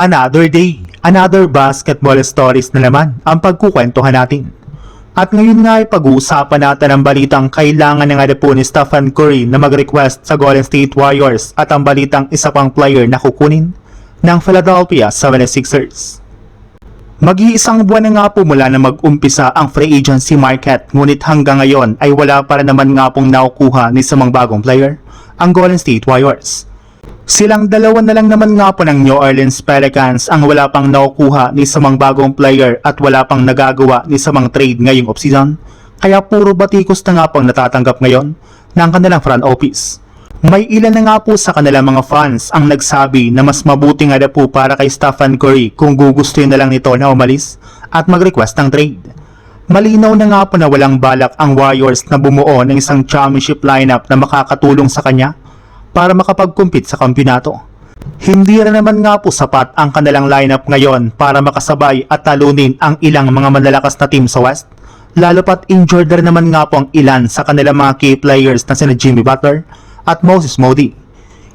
Another day, another basketball stories na naman ang pagkukwentuhan natin. At ngayon nga ay pag-uusapan natin ang balitang kailangan na nga po ni Stephen Curry na mag-request sa Golden State Warriors at ang balitang isa pang player na kukunin ng Philadelphia 76ers. Mag-iisang buwan na nga po mula na mag-umpisa ang free agency market, ngunit hanggang ngayon ay wala pa rin naman nga pong nakukuha ni isang bagong player, ang Golden State Warriors. Silang dalawa na lang naman nga po ng New Orleans Pelicans ang wala pang nakukuha ni isang bagong player at wala pang nagagawa ni isang trade ngayong offseason, kaya puro batikos na nga pong natatanggap ngayon ng kanilang front office. May ilan na nga po sa kanilang mga fans ang nagsabi na mas mabuti nga na po para kay Stephen Curry kung gugustuhin na lang nito na umalis at mag-request ng trade. Malinaw na nga po na walang balak ang Warriors na bumuo ng isang championship lineup na makakatulong sa kanya para makapag-compete sa kampyonato. Hindi rin naman nga po sapat ang kanilang lineup ngayon para makasabay at talunin ang ilang mga malalakas na team sa West, lalo pat injured rin naman nga po ang ilan sa kanilang mga key players na sina Jimmy Butler at Moses Moody.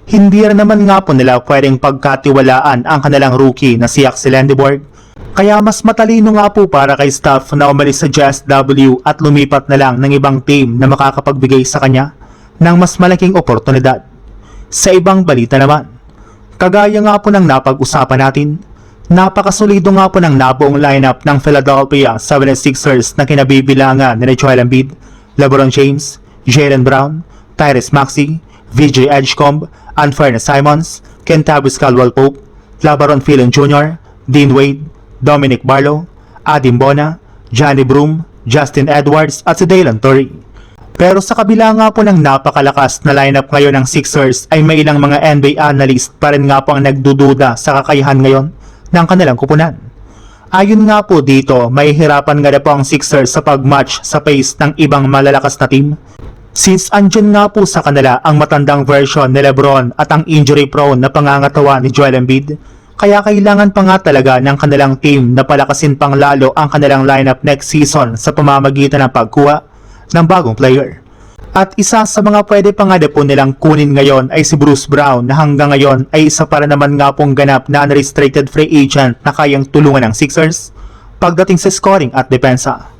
Hindi rin naman nga po nila pwedeng pagkatiwalaan ang kanilang rookie na si Axel Lendeborg, kaya mas matalino nga po para kay Steph na umalis sa JSW at lumipat na lang ng ibang team na makakapagbigay sa kanya ng mas malaking oportunidad. Sa ibang balita naman, kagaya nga po ng napag-usapan natin, napakasulido nga po ng nabuong lineup ng Philadelphia 76ers na kinabibilangan ni Joel Embiid, LeBron James, Jaylen Brown, Tyrese Maxey, VJ Edgecomb, Anfernee Simons, Kentavious Caldwell-Pope, LeBron Phelan Jr., Dean Wade, Dominic Barlow, Adem Bona, Johnny Broome, Justin Edwards at si Dalen Terry. Pero sa kabila nga po ng napakalakas na lineup ngayon ng Sixers ay may ilang mga NBA analyst pa rin nga po ang nagdududa sa kakayahan ngayon ng kanilang kupunan. Ayon nga po dito, may hirapan nga na po ang Sixers sa pag-match sa pace ng ibang malalakas na team, since andyan nga po sa kanila ang matandang version ni LeBron at ang injury-prone na pangangatawa ni Joel Embiid, kaya kailangan pa nga talaga ng kanilang team na palakasin pang lalo ang kanilang lineup next season sa pamamagitan ng pagkuha ng bagong player. At isa sa mga pwede pa nga po nilang kunin ngayon ay si Bruce Brown na hanggang ngayon ay isa para naman nga pong ganap na unrestricted free agent na kayang tulungan ng Sixers pagdating sa scoring at depensa.